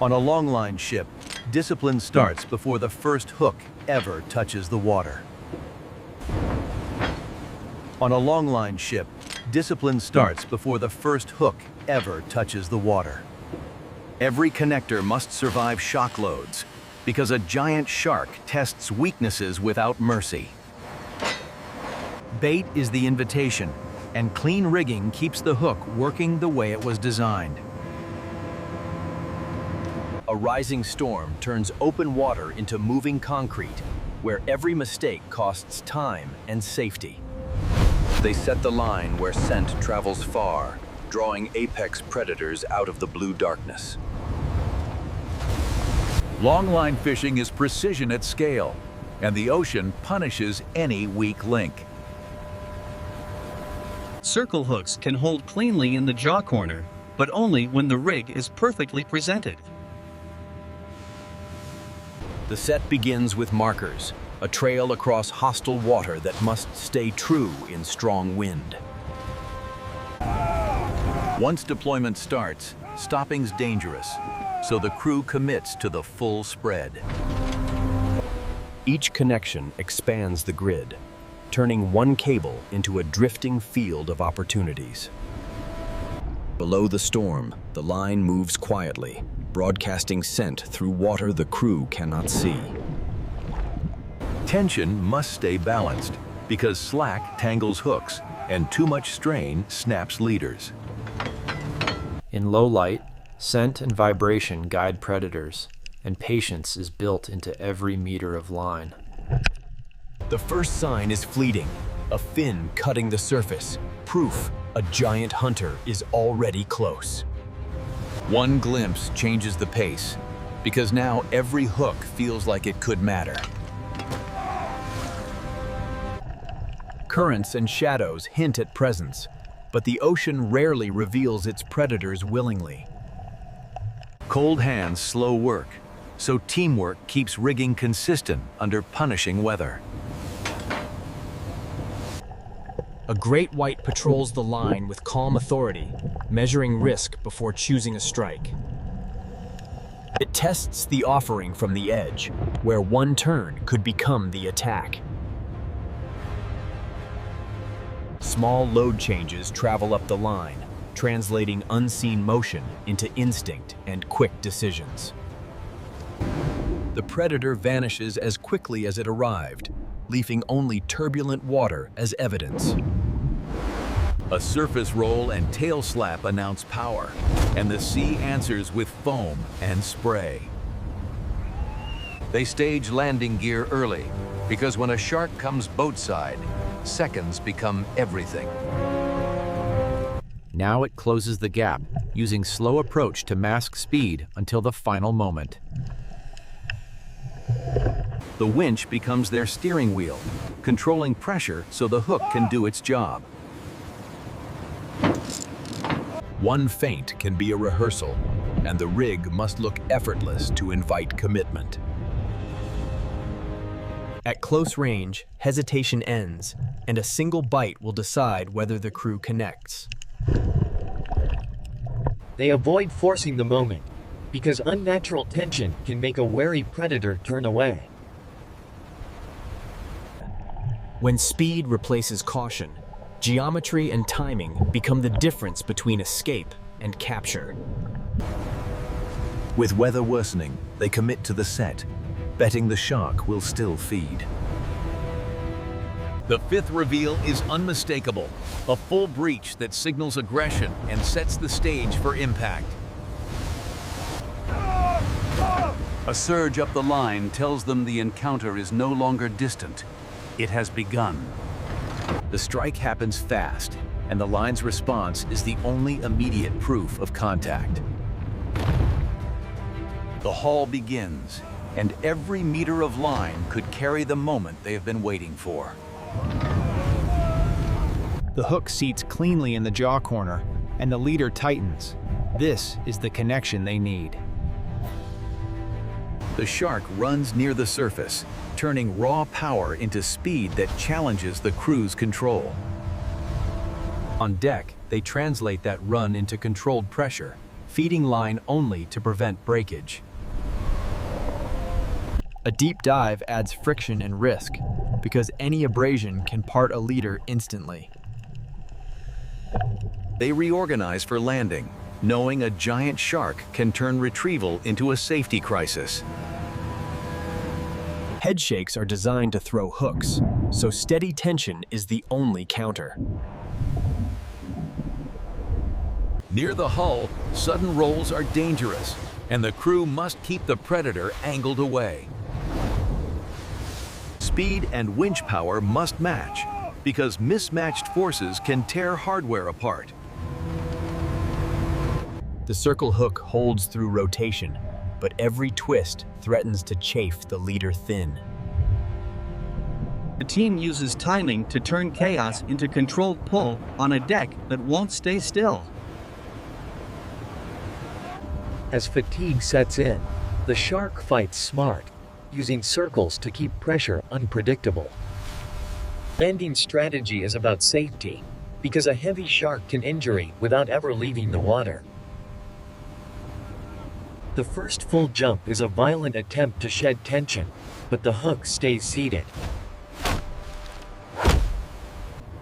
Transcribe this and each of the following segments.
On a longline ship, discipline starts before the first hook ever touches the water. On a longline ship, discipline starts before the first hook ever touches the water. Every connector must survive shock loads, because a giant shark tests weaknesses without mercy. Bait is the invitation, and clean rigging keeps the hook working the way it was designed. A rising storm turns open water into moving concrete, where every mistake costs time and safety. They set the line where scent travels far, drawing apex predators out of the blue darkness. Longline fishing is precision at scale, and the ocean punishes any weak link. Circle hooks can hold cleanly in the jaw corner, but only when the rig is perfectly presented. The set begins with markers, a trail across hostile water that must stay true in strong wind. Once deployment starts, stopping's dangerous, so the crew commits to the full spread. Each connection expands the grid, turning one cable into a drifting field of opportunities. Below the storm, the line moves quietly, broadcasting scent through water the crew cannot see. Tension must stay balanced, because slack tangles hooks and too much strain snaps leaders. In low light, scent and vibration guide predators, and patience is built into every meter of line. The first sign is fleeting, a fin cutting the surface, proof a giant hunter is already close. One glimpse changes the pace, because now every hook feels like it could matter. Currents and shadows hint at presence, but the ocean rarely reveals its predators willingly. Cold hands slow work, so teamwork keeps rigging consistent under punishing weather. A great white patrols the line with calm authority, measuring risk before choosing a strike. It tests the offering from the edge, where one turn could become the attack. Small load changes travel up the line, translating unseen motion into instinct and quick decisions. The predator vanishes as quickly as it arrived, leaving only turbulent water as evidence. A surface roll and tail slap announce power, and the sea answers with foam and spray. They stage landing gear early, because when a shark comes boatside, seconds become everything. Now it closes the gap, using slow approach to mask speed until the final moment. The winch becomes their steering wheel, controlling pressure so the hook can do its job. One feint can be a rehearsal, and the rig must look effortless to invite commitment. At close range, hesitation ends, and a single bite will decide whether the crew connects. They avoid forcing the moment, because unnatural tension can make a wary predator turn away. When speed replaces caution, geometry and timing become the difference between escape and capture. With weather worsening, they commit to the set, betting the shark will still feed. The fifth reveal is unmistakable, a full breach that signals aggression and sets the stage for impact. A surge up the line tells them the encounter is no longer distant. It has begun. The strike happens fast, and the line's response is the only immediate proof of contact. The haul begins, and every meter of line could carry the moment they have been waiting for. The hook seats cleanly in the jaw corner, and the leader tightens. This is the connection they need. The shark runs near the surface, turning raw power into speed that challenges the crew's control. On deck, they translate that run into controlled pressure, feeding line only to prevent breakage. A deep dive adds friction and risk, because any abrasion can part a leader instantly. They reorganize for landing, knowing a giant shark can turn retrieval into a safety crisis. Head shakes are designed to throw hooks, so steady tension is the only counter. Near the hull, sudden rolls are dangerous, and the crew must keep the predator angled away. Speed and winch power must match, because mismatched forces can tear hardware apart. The circle hook holds through rotation, but every twist threatens to chafe the leader thin. The team uses timing to turn chaos into controlled pull on a deck that won't stay still. As fatigue sets in, the shark fights smart, using circles to keep pressure unpredictable. Landing strategy is about safety, because a heavy shark can injure without ever leaving the water. The first full jump is a violent attempt to shed tension, but the hook stays seated.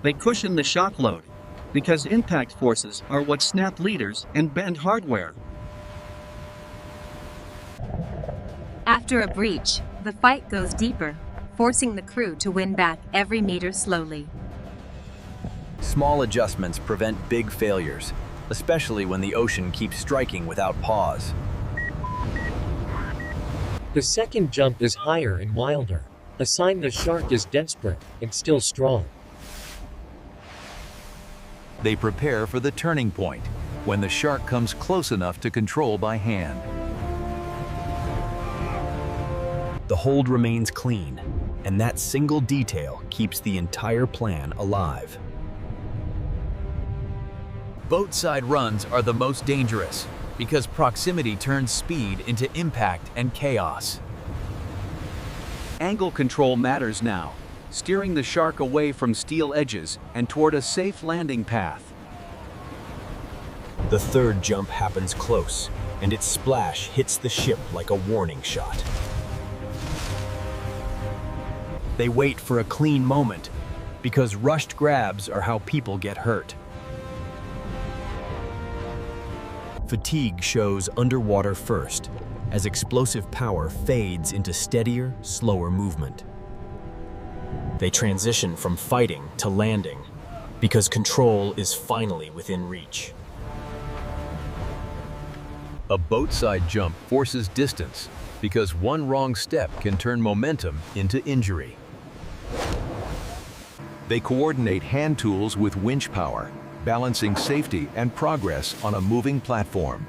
They cushion the shock load, because impact forces are what snap leaders and bend hardware. After a breach, the fight goes deeper, forcing the crew to win back every meter slowly. Small adjustments prevent big failures, especially when the ocean keeps striking without pause. The second jump is higher and wilder, a sign the shark is desperate and still strong. They prepare for the turning point, when the shark comes close enough to control by hand. The hold remains clean, and that single detail keeps the entire plan alive. Boatside runs are the most dangerous, because proximity turns speed into impact and chaos. Angle control matters now, steering the shark away from steel edges and toward a safe landing path. The third jump happens close, and its splash hits the ship like a warning shot. They wait for a clean moment, because rushed grabs are how people get hurt. Fatigue shows underwater first, as explosive power fades into steadier, slower movement. They transition from fighting to landing, because control is finally within reach. A boatside jump forces distance, because one wrong step can turn momentum into injury. They coordinate hand tools with winch power, balancing safety and progress on a moving platform.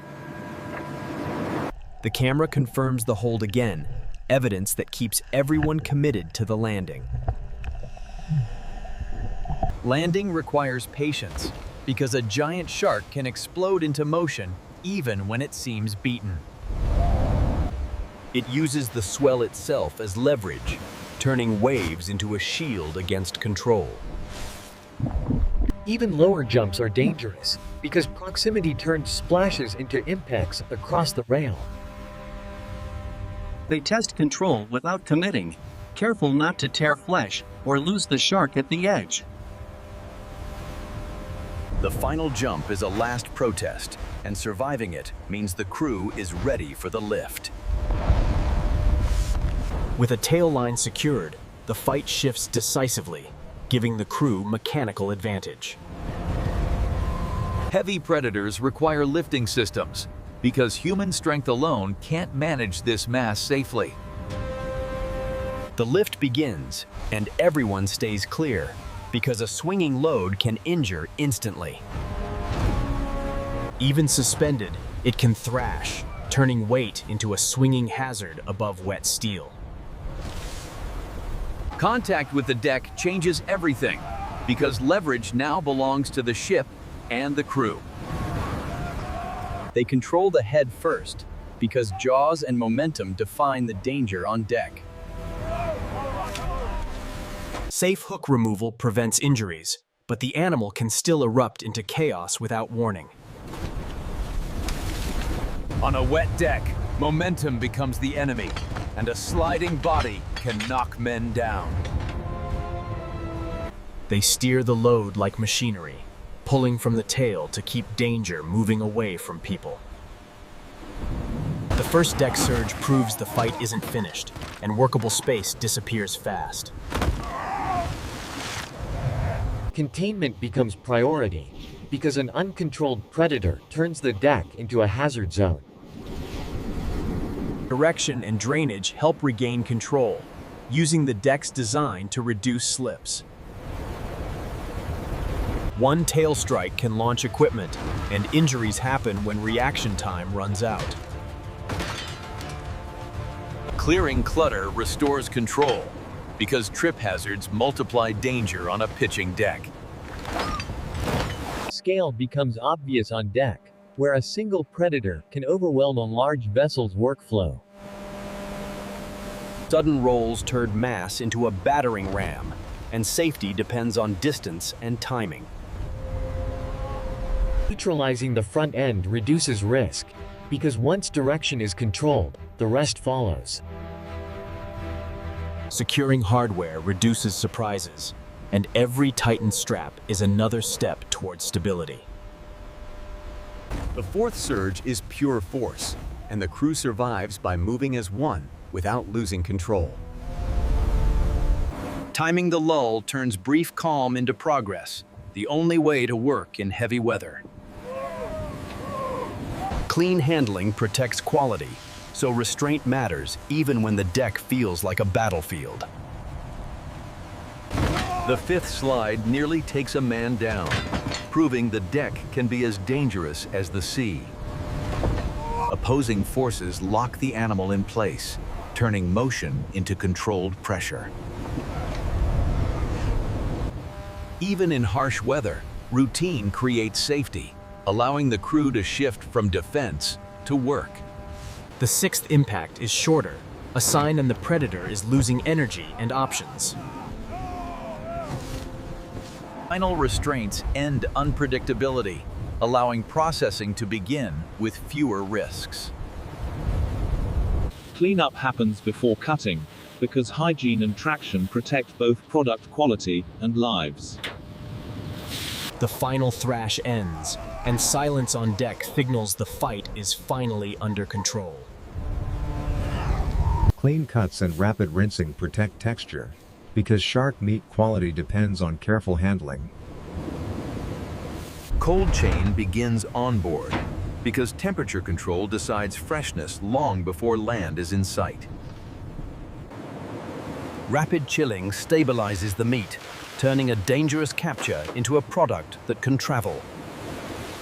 The camera confirms the hold again, evidence that keeps everyone committed to the landing. Landing requires patience, because a giant shark can explode into motion even when it seems beaten. It uses the swell itself as leverage, turning waves into a shield against control. Even lower jumps are dangerous, because proximity turns splashes into impacts across the rail. They test control without committing, careful not to tear flesh or lose the shark at the edge. The final jump is a last protest, and surviving it means the crew is ready for the lift. With a tail line secured, the fight shifts decisively, giving the crew mechanical advantage. Heavy predators require lifting systems, because human strength alone can't manage this mass safely. The lift begins, and everyone stays clear, because a swinging load can injure instantly. Even suspended, it can thrash, turning weight into a swinging hazard above wet steel. Contact with the deck changes everything, because leverage now belongs to the ship and the crew. They control the head first, because jaws and momentum define the danger on deck. Safe hook removal prevents injuries, but the animal can still erupt into chaos without warning. On a wet deck, momentum becomes the enemy, and a sliding body can knock men down. They steer the load like machinery, pulling from the tail to keep danger moving away from people. The first deck surge proves the fight isn't finished, and workable space disappears fast. Containment becomes priority, because an uncontrolled predator turns the deck into a hazard zone. Direction and drainage help regain control, using the deck's design to reduce slips. One tail strike can launch equipment, and injuries happen when reaction time runs out. Clearing clutter restores control, because trip hazards multiply danger on a pitching deck. Scale becomes obvious on deck, where a single predator can overwhelm a large vessel's workflow. Sudden rolls turn mass into a battering ram, and safety depends on distance and timing. Neutralizing the front end reduces risk, because once direction is controlled, the rest follows. Securing hardware reduces surprises, and every tightened strap is another step towards stability. The fourth surge is pure force, and the crew survives by moving as one without losing control. Timing the lull turns brief calm into progress, the only way to work in heavy weather. Clean handling protects quality, so restraint matters even when the deck feels like a battlefield. The fifth slide nearly takes a man down, proving the deck can be as dangerous as the sea. Opposing forces lock the animal in place, turning motion into controlled pressure. Even in harsh weather, routine creates safety, allowing the crew to shift from defense to work. The sixth impact is shorter, a sign that the predator is losing energy and options. Final restraints end unpredictability, allowing processing to begin with fewer risks. Cleanup happens before cutting, because hygiene and traction protect both product quality and lives. The final thrash ends, and silence on deck signals the fight is finally under control. Clean cuts and rapid rinsing protect texture, because shark meat quality depends on careful handling. Cold chain begins on board, because temperature control decides freshness long before land is in sight. Rapid chilling stabilizes the meat, turning a dangerous capture into a product that can travel.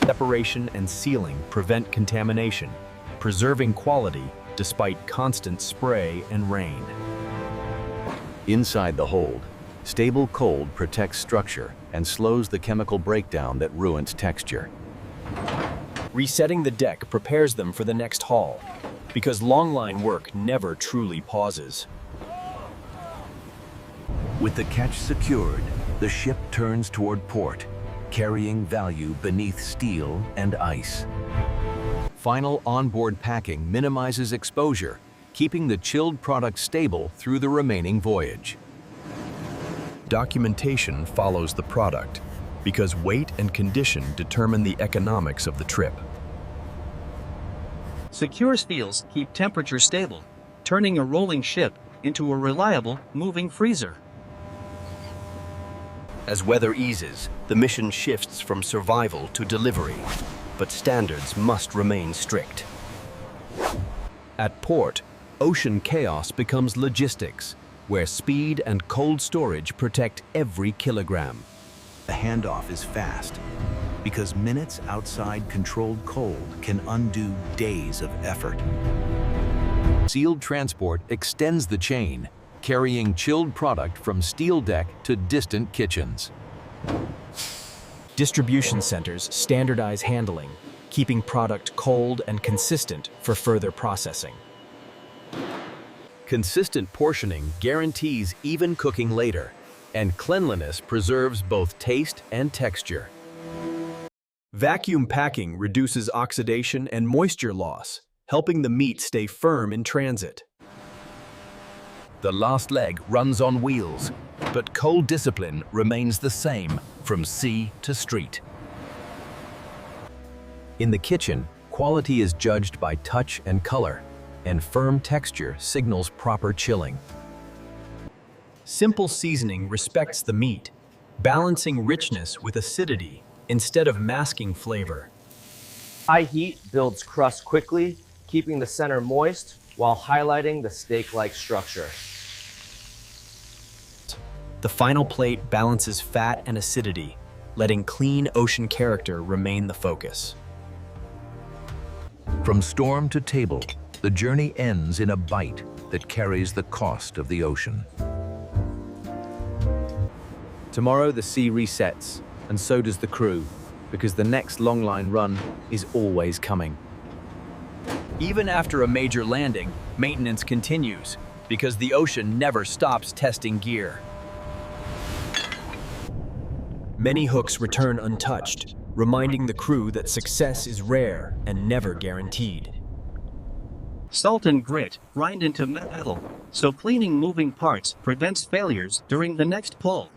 Separation and sealing prevent contamination, preserving quality despite constant spray and rain. Inside the hold, stable cold protects structure and slows the chemical breakdown that ruins texture. Resetting the deck prepares them for the next haul, because longline work never truly pauses. With the catch secured, the ship turns toward port, carrying value beneath steel and ice. Final onboard packing minimizes exposure, keeping the chilled product stable through the remaining voyage. Documentation follows the product, because weight and condition determine the economics of the trip. Secure seals keep temperature stable, turning a rolling ship into a reliable, moving freezer. As weather eases, the mission shifts from survival to delivery, but standards must remain strict. At port, ocean chaos becomes logistics, where speed and cold storage protect every kilogram. The handoff is fast, because minutes outside controlled cold can undo days of effort. Sealed transport extends the chain, carrying chilled product from steel deck to distant kitchens. Distribution centers standardize handling, keeping product cold and consistent for further processing. Consistent portioning guarantees even cooking later, and cleanliness preserves both taste and texture. Vacuum packing reduces oxidation and moisture loss, helping the meat stay firm in transit. The last leg runs on wheels, but cold discipline remains the same from sea to street. In the kitchen, quality is judged by touch and color, and firm texture signals proper chilling. Simple seasoning respects the meat, balancing richness with acidity instead of masking flavor. High heat builds crust quickly, keeping the center moist while highlighting the steak-like structure. The final plate balances fat and acidity, letting clean ocean character remain the focus. From storm to table, the journey ends in a bite that carries the cost of the ocean. Tomorrow the sea resets, and so does the crew, because the next longline run is always coming. Even after a major landing, maintenance continues, because the ocean never stops testing gear. Many hooks return untouched, reminding the crew that success is rare and never guaranteed. Salt and grit grind into metal, so cleaning moving parts prevents failures during the next pull.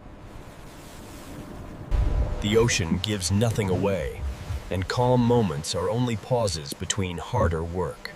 The ocean gives nothing away, and calm moments are only pauses between harder work.